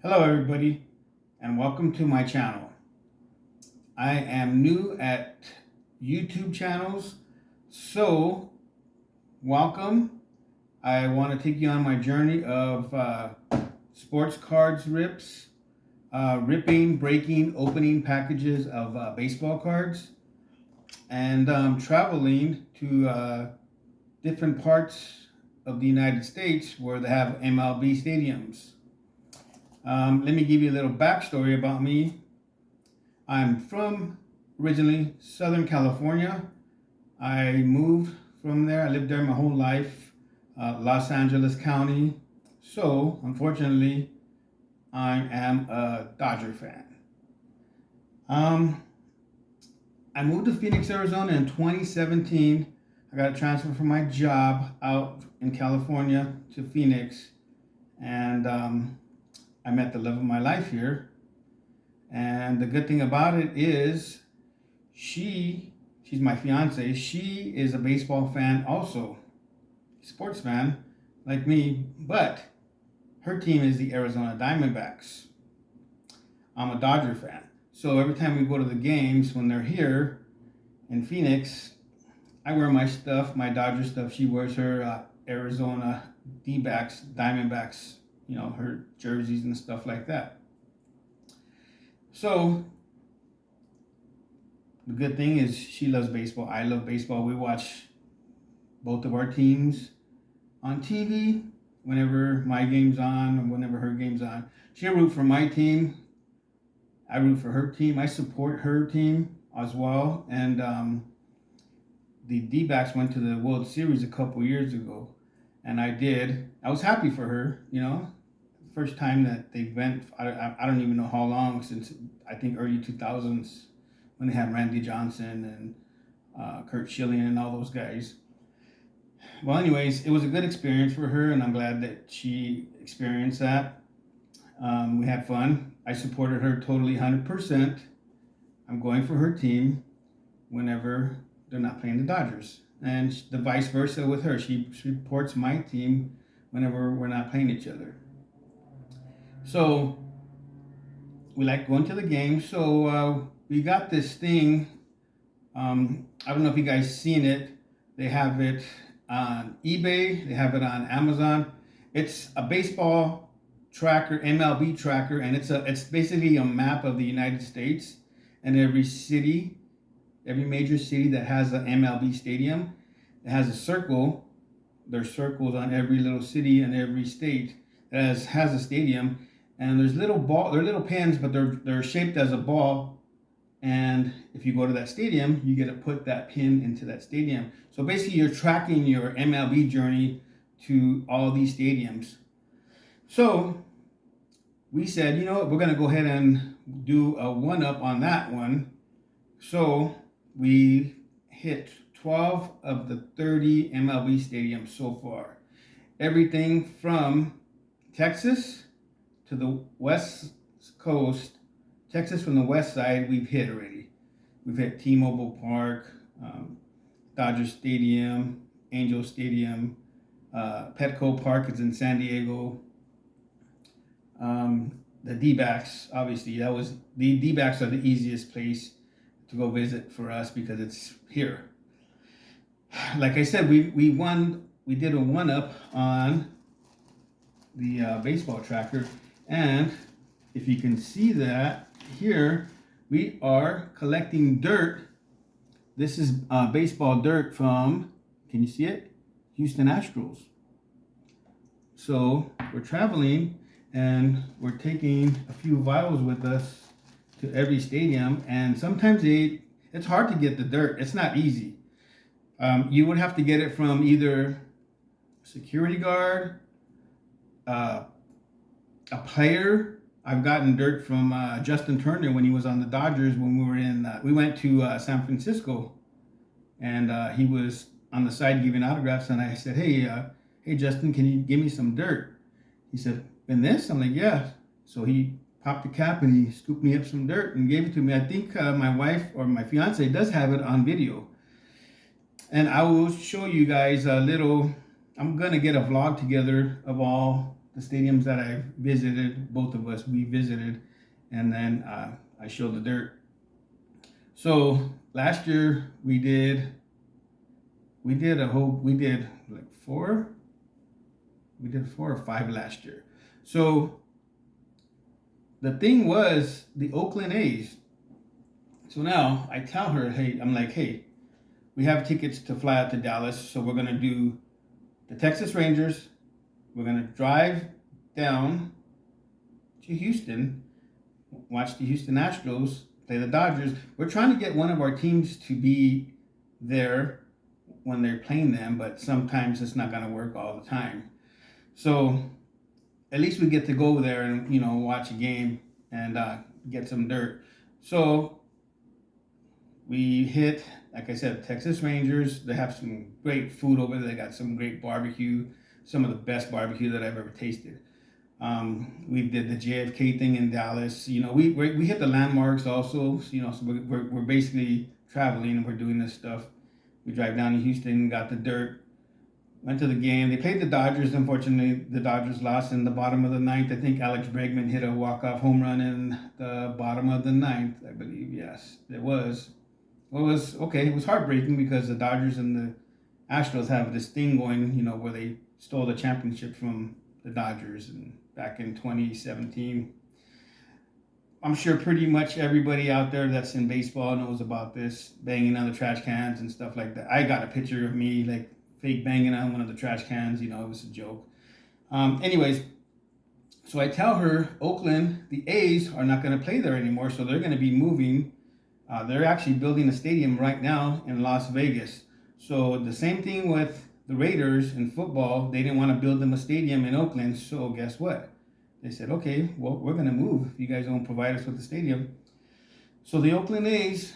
Hello everybody and welcome to my channel. I am new at YouTube channels, so welcome. I want to take you on my journey of sports cards ripping, breaking, opening packages of baseball cards, and traveling to different parts of the United States where they have MLB stadiums. Let me give you a little backstory about me. I'm from originally Southern California. I moved from there. I lived there my whole life, Los Angeles County. So, unfortunately, I am a Dodger fan. Um, I moved to Phoenix, Arizona in 2017. I got a transfer from my job out in California to Phoenix, and I met the love of my life here. And the good thing about it is she's my fiance. She is a baseball fan also, sports fan like me, but her team is the Arizona Diamondbacks. I'm a Dodger fan. So every time we go to the games when they're here in Phoenix, I wear my stuff, my Dodger stuff. She wears her Arizona D-backs, Diamondbacks, her jerseys and stuff like that. So the good thing is she loves baseball. I love baseball. We watch both of our teams on TV whenever my game's on or whenever her game's on. She'll root for my team. I root for her team. I support her team as well. And the D-backs went to the World Series a couple years ago, and I did. I was happy for her, first time that they went. I don't even know how long, since I think early 2000s when they had Randy Johnson and Kurt Schilling and all those guys. Well, anyways, it was a good experience for her, and I'm glad that she experienced that. We had fun. I supported her totally 100%. I'm going for her team whenever they're not playing the Dodgers, and the vice versa with her. She supports my team whenever we're not playing each other. So we like going to the game. So we got this thing. I don't know if you guys seen it. They have it on eBay. They have it on Amazon. It's a baseball tracker, MLB tracker, and it's basically a map of the United States, and every city, every major city that has an MLB stadium, it has a circle. There's circles on every little city and every state that has a stadium. And there's they're little pins, but they're shaped as a ball. And if you go to that stadium, you get to put that pin into that stadium. So basically, you're tracking your MLB journey to all these stadiums. So we said, we're going to go ahead and do a one-up on that one. So we hit 12 of the 30 MLB stadiums so far. Everything from Texas to the West Coast. Texas from the west side, we've hit already. We've hit T-Mobile Park, Dodger Stadium, Angel Stadium, Petco Park is in San Diego. The D-backs, obviously, the D-backs are the easiest place to go visit for us because it's here. Like I said, we did a one-up on the baseball tracker, and if you can see that here, we are collecting dirt. This is baseball dirt from, can you see it? Houston Astros. So we're traveling and we're taking a few vials with us to every stadium, and sometimes it's hard to get the dirt. It's not easy. You would have to get it from either a security guard, a player. I've gotten dirt from Justin Turner when he was on the Dodgers. When we went to San Francisco, and he was on the side giving autographs, and I said, hey Justin, can you give me some dirt? He said, in this? I'm like, yeah. So he popped the cap and he scooped me up some dirt and gave it to me. I think my wife or my fiance does have it on video, and I will show you guys a little. I'm gonna get a vlog together of all the stadiums that I visited. Both of us, we visited, and then I showed the dirt. So last year we did like four. We did 4 or 5 last year. So the thing was the Oakland A's. So now I tell her, hey, we have tickets to fly out to Dallas, so we're gonna do the Texas Rangers. We're gonna drive down to Houston, watch the Houston Astros play the Dodgers. We're trying to get one of our teams to be there when they're playing them, but sometimes it's not gonna work all the time. So at least we get to go there and watch a game and get some dirt. So we hit, like I said, Texas Rangers. They have some great food over there. They got some great barbecue, some of the best barbecue that I've ever tasted. We did the JFK thing in Dallas. We hit the landmarks also. So we're basically traveling and we're doing this stuff. We drive down to Houston, got the dirt. Went to the game. They played the Dodgers. Unfortunately, the Dodgers lost in the bottom of the ninth. I think Alex Bregman hit a walk-off home run in the bottom of the ninth, I believe. Yes, it was. Well, it was okay. It was heartbreaking because the Dodgers and the Astros have this thing going, where they stole the championship from the Dodgers and back in 2017. I'm sure pretty much everybody out there that's in baseball knows about this, banging on the trash cans and stuff like that. I got a picture of me like fake banging on one of the trash cans. It was a joke. Anyways, so I tell her Oakland, the A's are not going to play there anymore, so they're going to be moving. They're actually building a stadium right now in Las Vegas. So the same thing with the Raiders in football. They didn't want to build them a stadium in Oakland, so guess what? They said, okay, well, we're going to move if you guys don't provide us with the stadium. So the Oakland A's,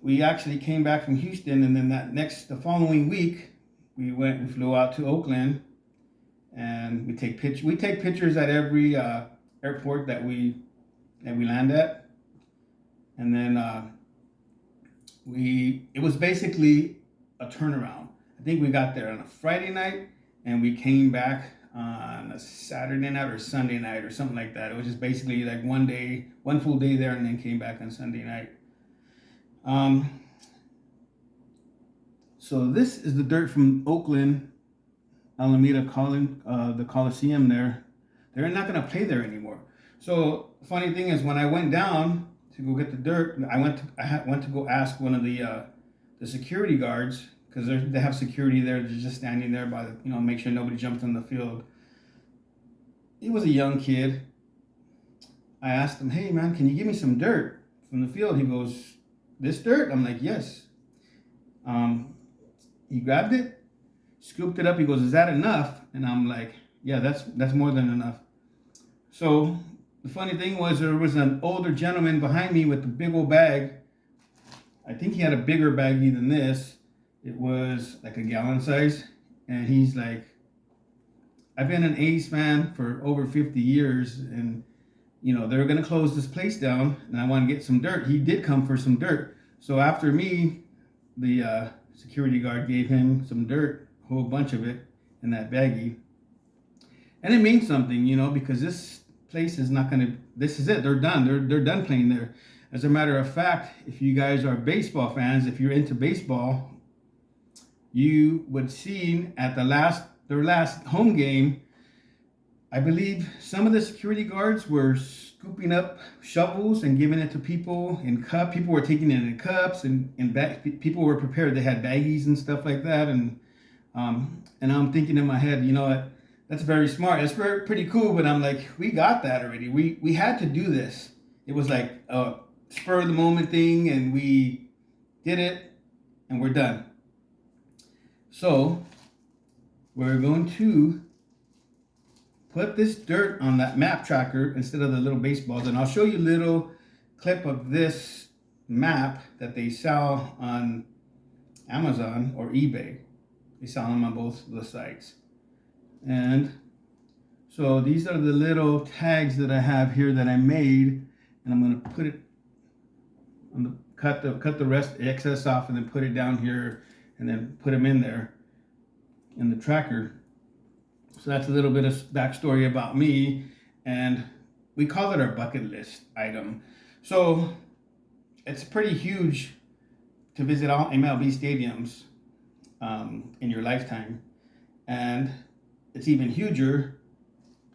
we actually came back from Houston, and then the following week, we flew out to Oakland, and we take pictures at every airport that we land at, and then it was basically a turnaround. I think we got there on a Friday night, and we came back on a Saturday night or Sunday night or something like that. It was just basically like one full day there, and then came back on Sunday night. So this is the dirt from Oakland, Alameda, the Coliseum there. They're not going to play there anymore. So the funny thing is, when I went down to go get the dirt, I went to go ask one of the security guards, because they have security there. They're just standing there by make sure nobody jumps on the field. He was a young kid. I asked him, hey man, can you give me some dirt from the field? He goes, this dirt? I'm like, yes. He grabbed it, scooped it up. He goes, is that enough? And I'm like, yeah, that's more than enough. So the funny thing was, there was an older gentleman behind me with a big old bag. I think he had a bigger baggie than this. It was like a gallon size. And he's like, I've been an A's fan for over 50 years, and they're going to close this place down, and I want to get some dirt. He did come for some dirt. So after me, the security guard gave him some dirt, a whole bunch of it in that baggie. And it means something, because this place is not going to, this is it. They're done. They're done playing there. As a matter of fact, if you guys are baseball fans, if you're into baseball, you would see at their last home game, I believe some of the security guards were scooping up shovels and giving it to people in cups. People were taking it in cups and people were prepared. They had baggies and stuff like that. And I'm thinking in my head, what? That's very smart. It's pretty cool. But I'm like, we got that already. We had to do this. It was like a spur of the moment thing, and we did it, and we're done. So we're going to put this dirt on that map tracker instead of the little baseballs. And I'll show you a little clip of this map that they sell on Amazon or eBay. They sell them on both the sites. And so these are the little tags that I have here that I made. And I'm going to put it on the cut the rest excess off, and then put it down here, and then put them in there in the tracker. So that's a little bit of backstory about me, and we call it our bucket list item. So it's pretty huge to visit all MLB stadiums in your lifetime, and it's even huger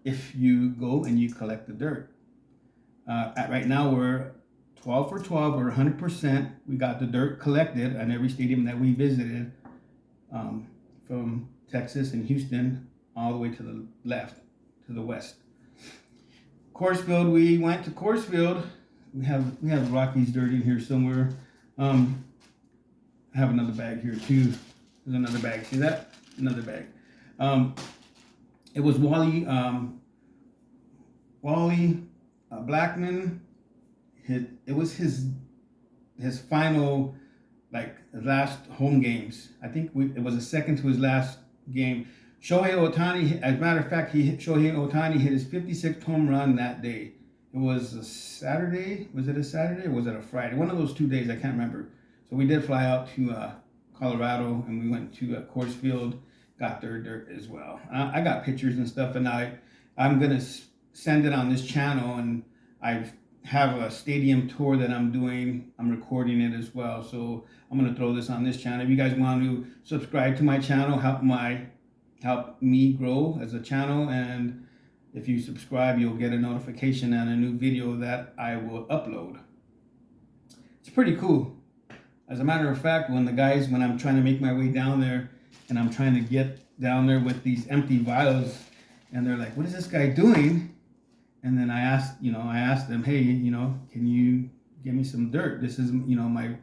if you go and you collect the dirt. At right now, we're 12 for 12, or 100%. We got the dirt collected at every stadium that we visited, from Texas and Houston all the way to the left, to the west. Coors Field, we went to Coors Field. We have Rockies dirt in here somewhere. I have another bag here too. There's another bag. See that? Another bag. It was Wally Blackman. It was his final, like, last home games. I think it was the second to his last game. Shohei Ohtani, as a matter of fact, Shohei Ohtani hit his 56th home run that day. It was a Saturday. Was it a Saturday or was it a Friday? One of those 2 days, I can't remember. So we did fly out to Colorado, and we went to Coors Field, got their dirt as well. I got pictures and stuff, and I'm gonna send it on this channel, and I have a stadium tour that I'm doing. I'm recording it as well, so I'm gonna throw this on this channel. If you guys want to subscribe to my channel, help me grow as a channel, and if you subscribe, you'll get a notification on a new video that I will upload. It's pretty cool. As a matter of fact, when I'm trying to make my way down there, and I'm trying to get down there with these empty vials, and they're like, "What is this guy doing?" And then I asked them, "Hey, can you give me some dirt? This is, my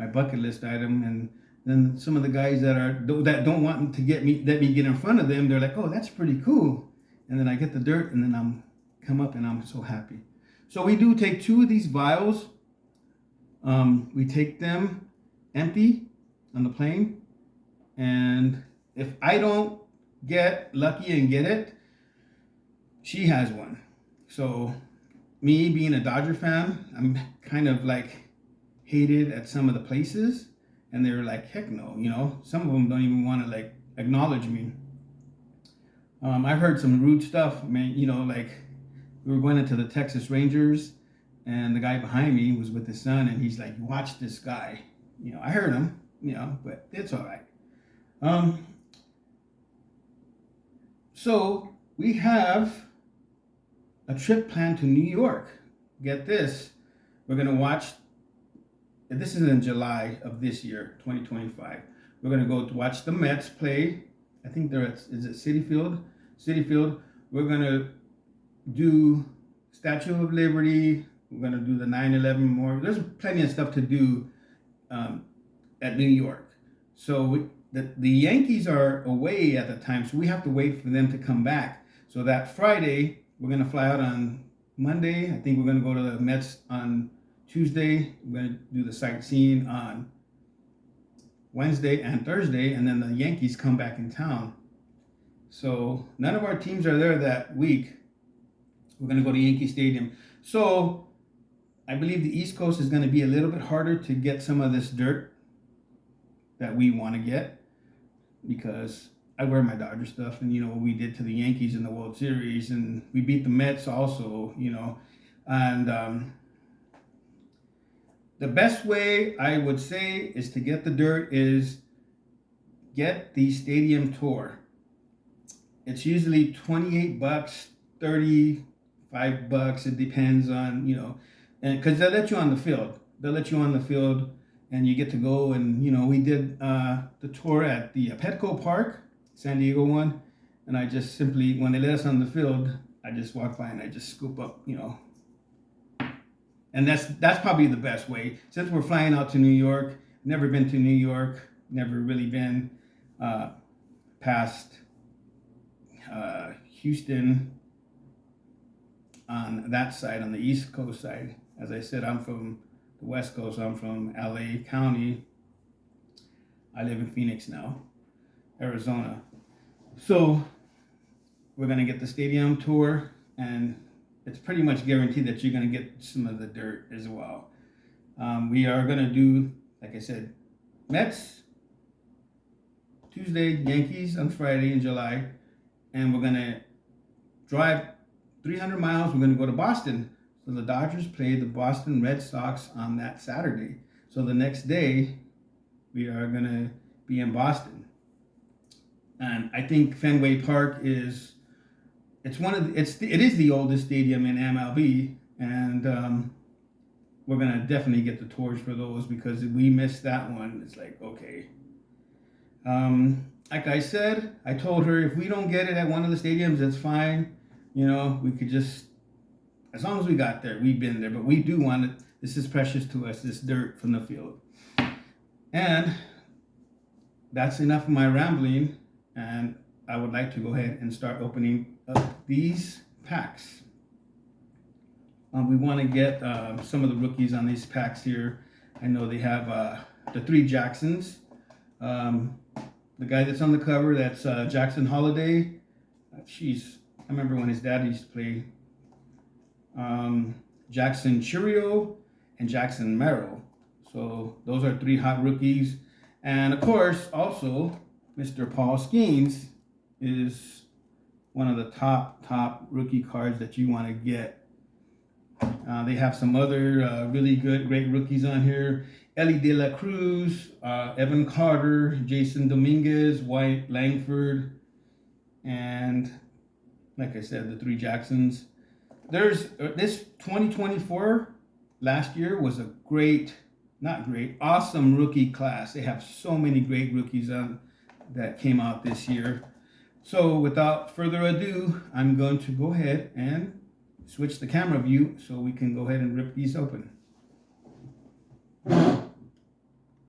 bucket list item." And then some of the guys that don't want to let me get in front of them, they're like, "Oh, that's pretty cool." And then I get the dirt, and then come up, and I'm so happy. So we do take 2 of these vials. We take them empty on the plane, and if I don't get lucky and get it, she has one. So me being a Dodger fan, I'm kind of like hated at some of the places, and they were like, "Heck no," some of them don't even want to like acknowledge me. I've heard some rude stuff, man. Like, we were going into the Texas Rangers, and the guy behind me was with his son, and he's like, "Watch this guy." I heard him, but it's all right. So we have a trip planned to New York. Get this. We're going to watch, this is in July of this year, 2025. We're going to go to watch the Mets play. I think is it Citi Field? Citi Field. We're going to do Statue of Liberty. We're going to do the 9/11 Memorial. There's plenty of stuff to do at New York. So the Yankees are away at the time, so we have to wait for them to come back. So that Friday, we're going to fly out on Monday. I think we're going to go to the Mets on Tuesday. We're going to do the sightseeing on Wednesday and Thursday, and then the Yankees come back in town. So none of our teams are there that week. We're going to go to Yankee Stadium. So I believe the East Coast is going to be a little bit harder to get some of this dirt that we want to get, because I wear my Dodger stuff, and what we did to the Yankees in the World Series, and we beat the Mets also, and the best way I would say is to get the dirt is get the stadium tour. It's usually $28, $35. It depends on, and because they'll let you on the field. And you get to go, and we did the tour at the Petco Park, San Diego one, and I just simply, when they let us on the field, I just walk by and I just scoop up, and that's probably the best way. Since we're flying out to New York, never been to New York, never really been past Houston on that side, on the East Coast side. As I said, I'm from the West Coast. I'm from LA County. I live in Phoenix now, Arizona. So we're going to get the stadium tour, and it's pretty much guaranteed that you're going to get some of the dirt as well. We are going to do, like I said, Mets Tuesday, Yankees on Friday in July, and we're gonna drive 300 miles. We're gonna go to Boston. So the Dodgers play the Boston Red Sox on that Saturday. So the next day, we are gonna be in Boston, and I think Fenway Park is it is the oldest stadium in MLB, and we're gonna definitely get the tours for those because if we missed that one, it's like okay. Like I said, I told her if we don't get it at one of the stadiums, that's fine. You know, we could just as long as we got there, we've been there. But we do want it. This is precious to us. This dirt from the field, and that's enough of my rambling. And I would like to go ahead and start opening up these packs. We want to get some of the rookies on these packs here. I know they have the 3 Jacksons. The guy that's on the cover, that's Jackson Holiday. I remember when his dad used to play. Jackson Churio and Jackson Merrill. So those are 3 hot rookies. And of course, also, Mr. Paul Skeens is one of the top rookie cards that you want to get. They have some other really great rookies on here. Ellie De La Cruz, Evan Carter, Jason Dominguez, Wyatt Langford, and like I said, the 3 Jacksons. There's this 2024 last year was a awesome rookie class. They have so many great rookies that came out this year. So without further ado, I'm going to go ahead and switch the camera view so we can go ahead and rip these open.